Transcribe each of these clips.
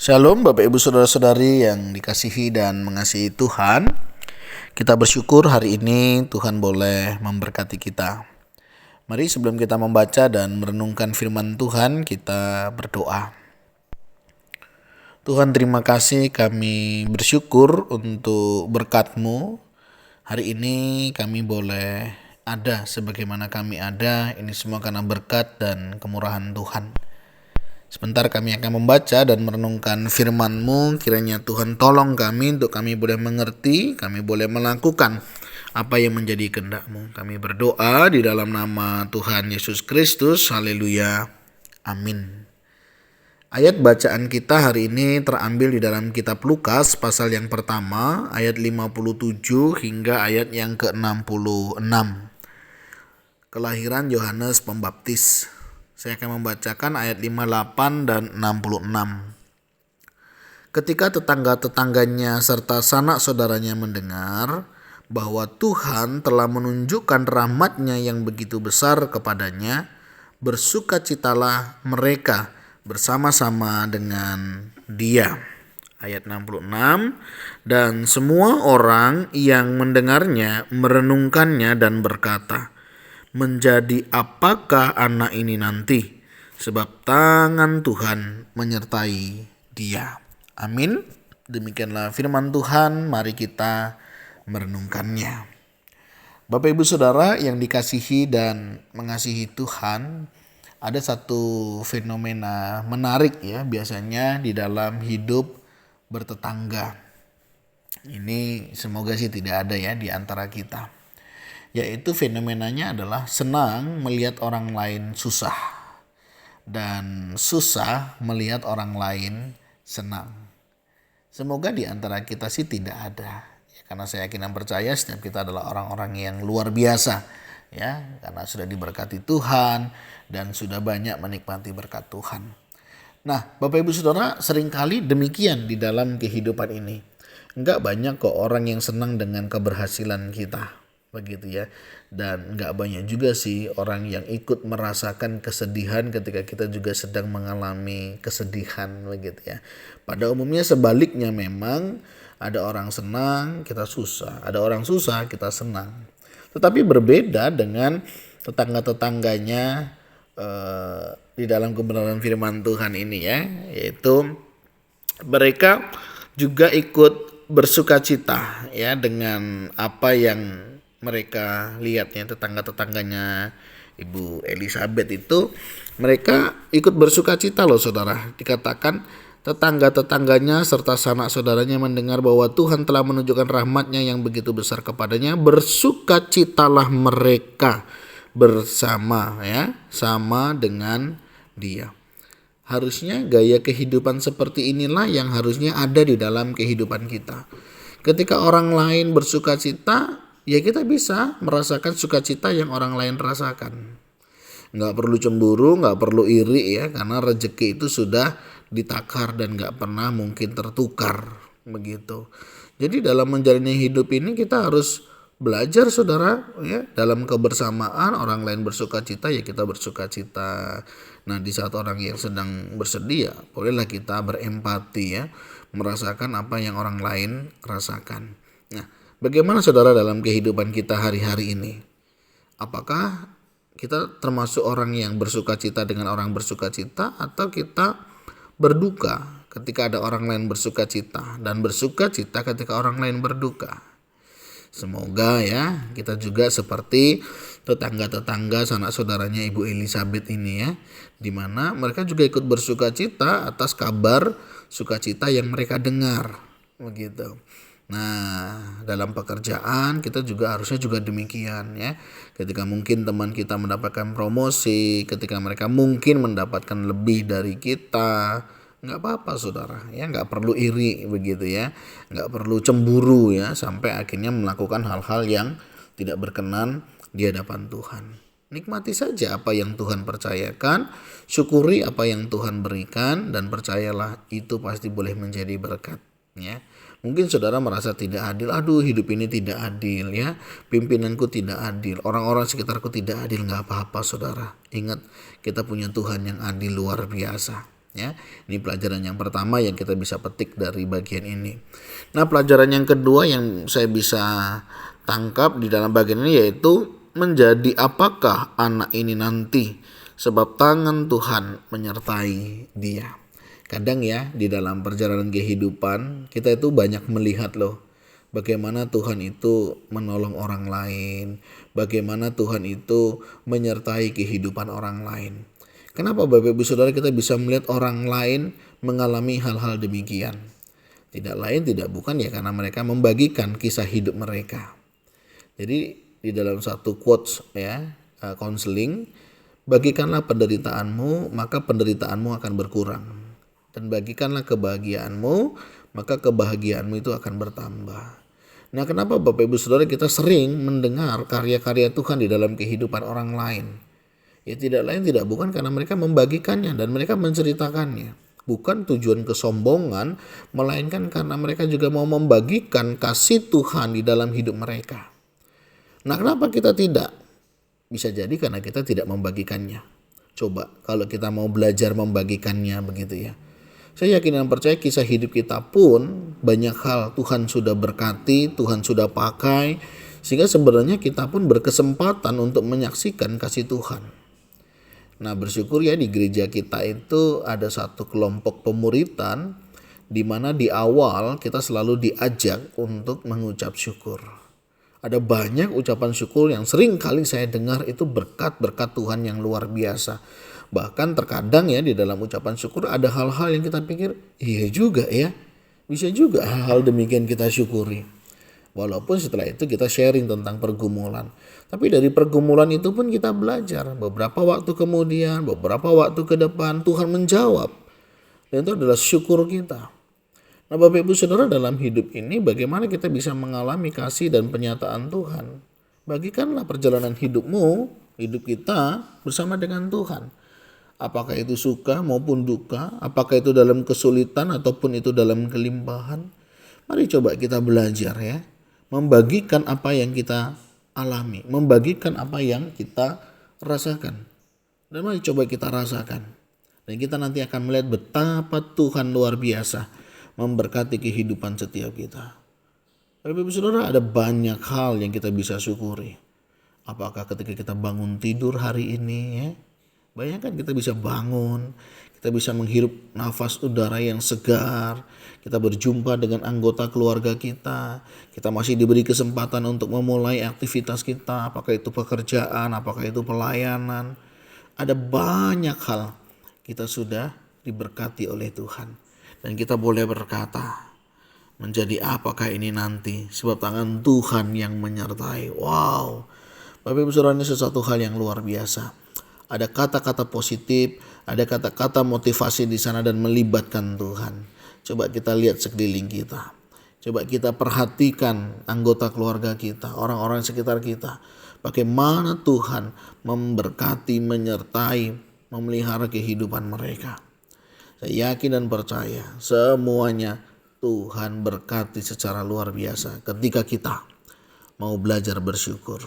Shalom Bapak Ibu Saudara-saudari yang dikasihi dan mengasihi Tuhan. Kita bersyukur hari ini Tuhan boleh memberkati kita. Mari sebelum kita membaca dan merenungkan firman Tuhan, kita berdoa. Tuhan, terima kasih, kami bersyukur untuk berkat-Mu. Hari ini kami boleh ada sebagaimana kami ada. Ini semua karena berkat dan kemurahan Tuhan. Sebentar kami akan membaca dan merenungkan firman-Mu. Kiranya Tuhan tolong kami untuk kami boleh mengerti, kami boleh melakukan apa yang menjadi kehendak-Mu. Kami berdoa di dalam nama Tuhan Yesus Kristus. Haleluya. Amin. Ayat bacaan kita hari ini terambil di dalam kitab Lukas pasal yang pertama, ayat 57 hingga ayat yang ke-66. Kelahiran Yohanes Pembaptis. Saya akan membacakan ayat 58 dan 66. Ketika tetangga-tetangganya serta sanak saudaranya mendengar bahwa Tuhan telah menunjukkan rahmat-Nya yang begitu besar kepadanya, bersukacitalah mereka bersama-sama dengan Dia. Ayat 66, dan semua orang yang mendengarnya merenungkannya dan berkata, menjadi apakah anak ini nanti? Sebab tangan Tuhan menyertai dia. Amin. Demikianlah firman Tuhan, mari kita merenungkannya. Bapak Ibu Saudara yang dikasihi dan mengasihi Tuhan, ada satu fenomena menarik ya biasanya di dalam hidup bertetangga. Ini semoga sih tidak ada ya di antara kita. Yaitu fenomenanya adalah senang melihat orang lain susah dan susah melihat orang lain senang. Semoga di antara kita sih tidak ada ya, karena saya yakin dan percaya setiap kita adalah orang-orang yang luar biasa ya, karena sudah diberkati Tuhan dan sudah banyak menikmati berkat Tuhan. Nah, Bapak Ibu Saudara, seringkali demikian di dalam kehidupan ini. Enggak banyak kok orang yang senang dengan keberhasilan kita. Begitu ya, dan nggak banyak juga sih orang yang ikut merasakan kesedihan ketika kita juga sedang mengalami kesedihan begitu ya. Pada umumnya sebaliknya, memang ada orang senang kita susah, ada orang susah kita senang. Tetapi berbeda dengan tetangga-tetangganya di dalam kebenaran firman Tuhan ini ya, yaitu mereka juga ikut bersukacita ya dengan apa yang mereka lihatnya. Tetangga-tetangganya Ibu Elizabeth itu mereka ikut bersukacita loh saudara. Dikatakan tetangga-tetangganya serta sanak saudaranya mendengar bahwa Tuhan telah menunjukkan rahmat-Nya yang begitu besar kepadanya, bersukacitalah mereka bersama ya, sama dengan Dia. Harusnya gaya kehidupan seperti inilah yang harusnya ada di dalam kehidupan kita. Ketika orang lain bersukacita, ya kita bisa merasakan sukacita yang orang lain rasakan. Nggak perlu cemburu, nggak perlu iri ya, karena rezeki itu sudah ditakar dan nggak pernah mungkin tertukar begitu. Jadi dalam menjalani hidup ini kita harus belajar saudara ya, dalam kebersamaan orang lain bersukacita ya kita bersukacita. Nah di saat orang yang sedang bersedih ya bolehlah kita berempati ya, merasakan apa yang orang lain rasakan. Nah, bagaimana saudara dalam kehidupan kita hari-hari ini? Apakah kita termasuk orang yang bersukacita dengan orang bersukacita, atau kita berduka ketika ada orang lain bersukacita dan bersukacita ketika orang lain berduka? Semoga ya kita juga seperti tetangga-tetangga sanak saudaranya Ibu Elizabeth ini ya, di mana mereka juga ikut bersukacita atas kabar sukacita yang mereka dengar begitu. Nah, dalam pekerjaan kita juga harusnya juga demikian ya. Ketika mungkin teman kita mendapatkan promosi, ketika mereka mungkin mendapatkan lebih dari kita, nggak apa-apa saudara ya, nggak perlu iri begitu ya, nggak perlu cemburu ya, sampai akhirnya melakukan hal-hal yang tidak berkenan di hadapan Tuhan. Nikmati saja apa yang Tuhan percayakan, syukuri apa yang Tuhan berikan, dan percayalah itu pasti boleh menjadi berkat ya. Mungkin saudara merasa tidak adil, aduh hidup ini tidak adil ya, pimpinanku tidak adil, orang-orang sekitarku tidak adil. Nggak apa-apa saudara, ingat kita punya Tuhan yang adil luar biasa. Ya, ini pelajaran yang pertama yang kita bisa petik dari bagian ini. Nah, pelajaran yang kedua yang saya bisa tangkap di dalam bagian ini yaitu menjadi apakah anak ini nanti, sebab tangan Tuhan menyertai dia. Kadang ya di dalam perjalanan kehidupan kita itu banyak melihat loh bagaimana Tuhan itu menolong orang lain, bagaimana Tuhan itu menyertai kehidupan orang lain. Kenapa Bapak Ibu Saudara kita bisa melihat orang lain mengalami hal-hal demikian? Tidak lain tidak bukan ya karena mereka membagikan kisah hidup mereka. Jadi di dalam satu quotes ya, konseling, bagikanlah penderitaanmu maka penderitaanmu akan berkurang. Dan bagikanlah kebahagiaanmu maka kebahagiaanmu itu akan bertambah. Nah, kenapa Bapak Ibu Saudara kita sering mendengar karya-karya Tuhan di dalam kehidupan orang lain? Ya tidak lain tidak bukan karena mereka membagikannya dan mereka menceritakannya. Bukan tujuan kesombongan, melainkan karena mereka juga mau membagikan kasih Tuhan di dalam hidup mereka. Nah, kenapa kita tidak? Bisa jadi karena kita tidak membagikannya. Coba kalau kita mau belajar membagikannya begitu ya. Saya yakin dan percaya kisah hidup kita pun banyak hal Tuhan sudah berkati, Tuhan sudah pakai. Sehingga sebenarnya kita pun berkesempatan untuk menyaksikan kasih Tuhan. Nah, bersyukur ya di gereja kita itu ada satu kelompok pemuritan di mana di awal kita selalu diajak untuk mengucap syukur. Ada banyak ucapan syukur yang sering kali saya dengar itu berkat-berkat Tuhan yang luar biasa. Bahkan terkadang ya di dalam ucapan syukur ada hal-hal yang kita pikir iya juga ya. Bisa juga hal-hal demikian kita syukuri. Walaupun setelah itu kita sharing tentang pergumulan. Tapi dari pergumulan itu pun kita belajar. Beberapa waktu kemudian, beberapa waktu ke depan Tuhan menjawab. Dan itu adalah syukur kita. Nah, Bapak Ibu Saudara, dalam hidup ini bagaimana kita bisa mengalami kasih dan penyataan Tuhan? Bagikanlah perjalanan hidupmu, hidup kita bersama dengan Tuhan. Apakah itu suka maupun duka, apakah itu dalam kesulitan ataupun itu dalam kelimpahan. Mari coba kita belajar ya. Membagikan apa yang kita alami, membagikan apa yang kita rasakan. Dan mari coba kita rasakan. Dan kita nanti akan melihat betapa Tuhan luar biasa memberkati kehidupan setiap kita. Bapak Ibu Saudara, ada banyak hal yang kita bisa syukuri. Apakah ketika kita bangun tidur hari ini ya, bayangkan kita bisa bangun, kita bisa menghirup nafas udara yang segar, kita berjumpa dengan anggota keluarga kita masih diberi kesempatan untuk memulai aktivitas kita, apakah itu pekerjaan, apakah itu pelayanan. Ada banyak hal kita sudah diberkati oleh Tuhan. Dan kita boleh berkata, menjadi apakah ini nanti? Sebab tangan Tuhan yang menyertai. Wow, Bapak Ibu Saudara, ini sesuatu hal yang luar biasa. Ada kata-kata positif, ada kata-kata motivasi di sana dan melibatkan Tuhan. Coba kita lihat sekeliling kita. Coba kita perhatikan anggota keluarga kita, orang-orang sekitar kita. Bagaimana Tuhan memberkati, menyertai, memelihara kehidupan mereka. Saya yakin dan percaya semuanya Tuhan berkati secara luar biasa ketika kita mau belajar bersyukur,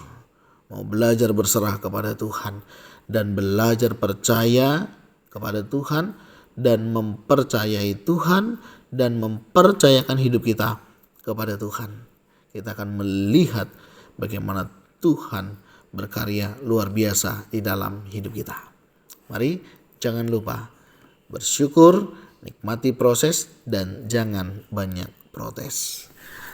mau belajar berserah kepada Tuhan, dan belajar percaya kepada Tuhan dan mempercayai Tuhan dan mempercayakan hidup kita kepada Tuhan. Kita akan melihat bagaimana Tuhan berkarya luar biasa di dalam hidup kita. Mari jangan lupa bersyukur, nikmati proses, dan jangan banyak protes.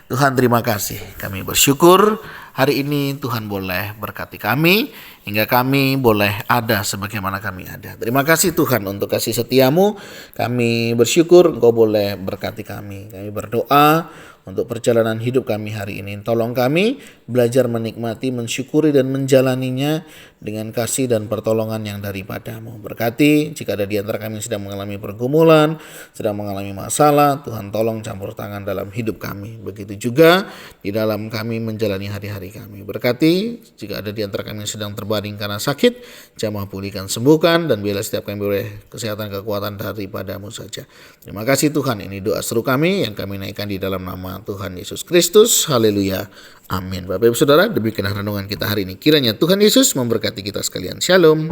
Tuhan terima kasih, kami bersyukur hari ini Tuhan boleh berkati kami hingga kami boleh ada sebagaimana kami ada. Terima kasih Tuhan untuk kasih setiamu. Kami bersyukur Engkau boleh berkati kami. Kami berdoa untuk perjalanan hidup kami hari ini. Tolong kami belajar menikmati, mensyukuri dan menjalaninya dengan kasih dan pertolongan yang daripadamu. Berkati jika ada di antara kami yang sedang mengalami pergumulan, sedang mengalami masalah, Tuhan tolong campur tangan dalam hidup kami. Begitu juga di dalam kami menjalani hari-hari kami. Berkati jika ada di antara kami yang sedang terbaring karena sakit, jamah pulihkan, sembuhkan, dan biarlah setiap kami boleh kesehatan kekuatan daripadamu saja. Terima kasih Tuhan, ini doa seru kami yang kami naikkan di dalam nama Tuhan Yesus Kristus. Haleluya. Amin. Bapak Ibu Saudara, demikianlah renungan kita hari ini. Kiranya Tuhan Yesus memberkati kita sekalian. Shalom.